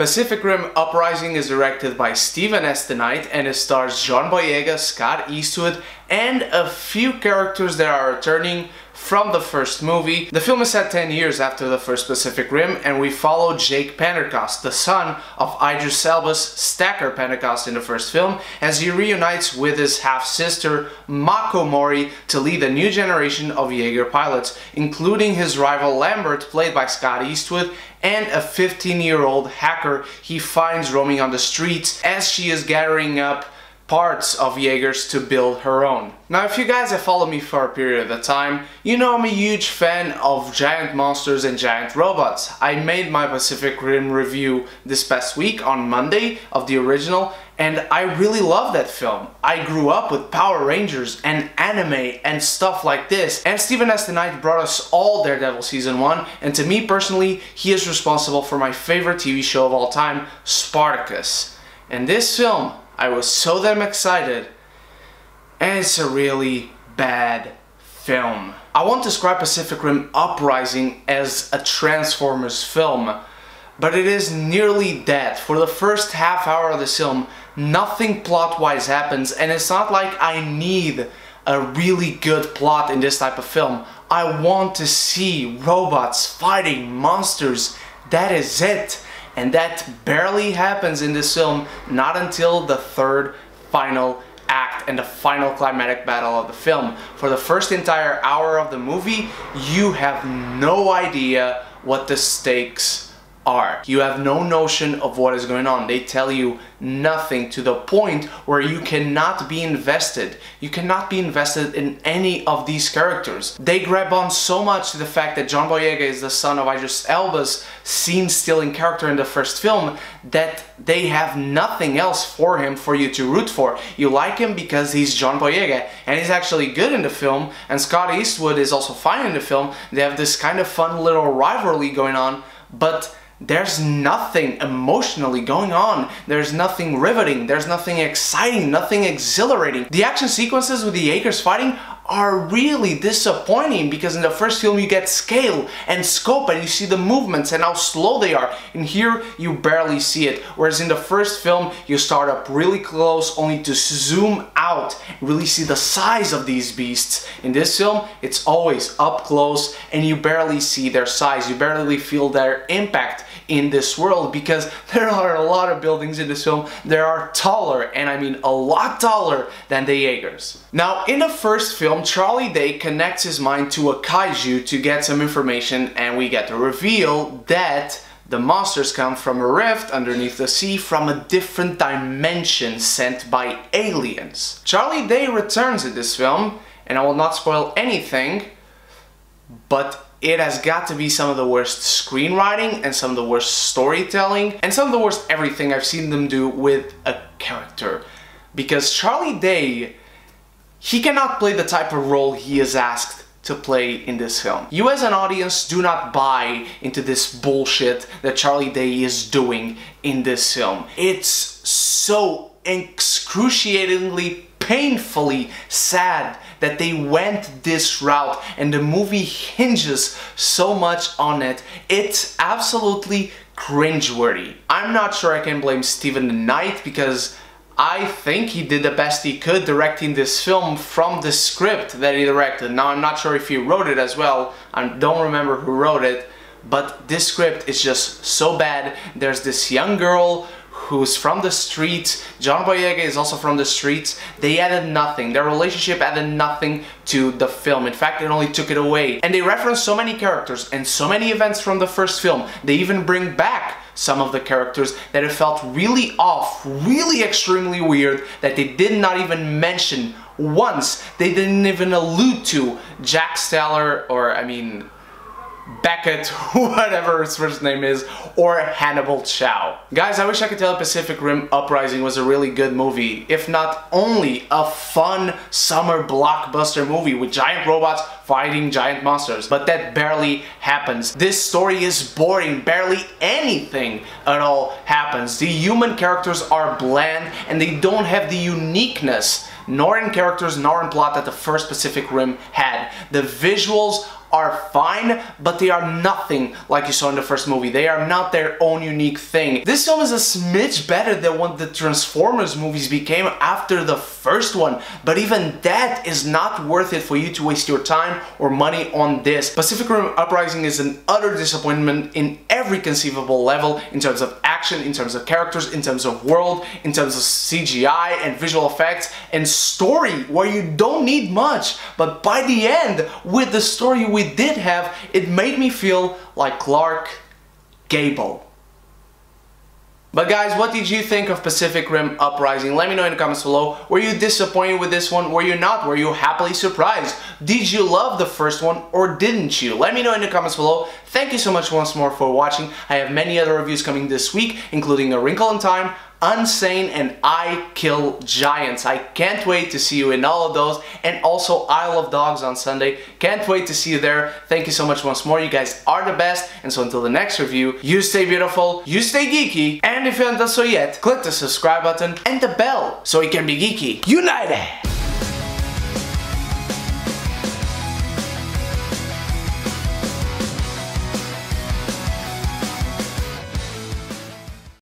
Pacific Rim Uprising is directed by Stephen S. DeKnight and it stars John Boyega, Scott Eastwood, and a few characters that are returning from the first movie. The film is set 10 years after the first Pacific Rim, and we follow Jake Pentecost, the son of Idris Elba's Stacker Pentecost in the first film, as he reunites with his half-sister Mako Mori to lead a new generation of Jaeger pilots, including his rival Lambert, played by Scott Eastwood, and a 15-year-old hacker he finds roaming on the streets as she is gathering up parts of Jaegers to build her own. Now, if you guys have followed me for a period of time, you know I'm a huge fan of giant monsters and giant robots. I made my Pacific Rim review this past week on Monday of the original, and I really love that film. I grew up with Power Rangers and anime and stuff like this, and Stephen S. DeKnight brought us all Daredevil Season 1, and to me personally, he is responsible for my favorite TV show of all time, Spartacus. And this film, I was so damn excited, and it's a really bad film. I won't describe Pacific Rim Uprising as a Transformers film, but it is nearly that. For the first half hour of this film, nothing plot-wise happens, and it's not like I need a really good plot in this type of film. I want to see robots fighting monsters. That is it. And that barely happens in this film, not until the third final act and the final climatic battle of the film. For the first entire hour of the movie, you have no idea what the stakes are. You have no notion of what is going on. They tell you nothing, to the point where you cannot be invested. You cannot be invested in any of these characters. They grab on so much to the fact that John Boyega is the son of Idris Elba's scene-stealing character in the first film that they have nothing else for him for you to root for. You like him because he's John Boyega, and he's actually good in the film, and Scott Eastwood is also fine in the film. They have this kind of fun little rivalry going on, but there's nothing emotionally going on. There's nothing riveting. There's nothing exciting, nothing exhilarating. The action sequences with the Jaegers fighting are really disappointing, because in the first film you get scale and scope and you see the movements and how slow they are. In here you barely see it, whereas in the first film you start up really close only to zoom out and really see the size of these beasts. In this film it's always up close and you barely see their size, you barely feel their impact in this world, because there are a lot of buildings in this film that are taller, and I mean a lot taller, than the Jaegers. Now, in the first film, Charlie Day connects his mind to a kaiju to get some information, and we get the reveal that the monsters come from a rift underneath the sea from a different dimension sent by aliens. Charlie Day returns in this film, and I will not spoil anything, but it has got to be some of the worst screenwriting and some of the worst storytelling and some of the worst everything I've seen them do with a character. Because Charlie Day, he cannot play the type of role he is asked to play in this film. You as an audience do not buy into this bullshit that Charlie Day is doing in this film. It's so excruciatingly painfully sad that they went this route, and the movie hinges so much on it. It's absolutely cringeworthy. I'm not sure I can blame Stephen DeKnight, because I think he did the best he could directing this film from the script that he directed. Now, I'm not sure if he wrote it as well. I don't remember who wrote it, but this script is just so bad. There's this young girl who's from the streets. John Boyega is also from the streets. They added nothing. Their relationship added nothing to the film. In fact, it only took it away. And they reference so many characters and so many events from the first film. They even bring back some of the characters that it felt really off, really extremely weird, that they did not even mention once. They didn't even allude to Jack Steller, or I mean Beckett, whatever his first name is, or Hannibal Chow. Guys, I wish I could tell Pacific Rim Uprising was a really good movie, if not only a fun summer blockbuster movie with giant robots fighting giant monsters, but that barely happens. This story is boring, barely anything at all happens. The human characters are bland and they don't have the uniqueness, nor in characters nor in plot, that the first Pacific Rim had. The visuals are fine, but they are nothing like you saw in the first movie. They are not their own unique thing. This film is a smidge better than what the Transformers movies became after the first one, but even that is not worth it for you to waste your time or money on this. Pacific Rim Uprising is an utter disappointment in every conceivable level, in terms of action, in terms of characters, in terms of world, in terms of CGI and visual effects and story, where you don't need much, but by the end, with the story we did have, it made me feel like Clark Gable. But guys, what did you think of Pacific Rim Uprising? Let me know in the comments below. Were you disappointed with this one? Were you not? Were you happily surprised? Did you love the first one or didn't you? Let me know in the comments below. Thank you so much once more for watching. I have many other reviews coming this week, including A Wrinkle in Time, Unsane, and I Kill Giants. I can't wait to see you in all of those, and also Isle of Dogs on Sunday. Can't wait to see you there. Thank you so much once more. You guys are the best, and so until the next review, you stay beautiful, you stay geeky, and if you haven't done so yet, click the subscribe button and the bell so you can be geeky united!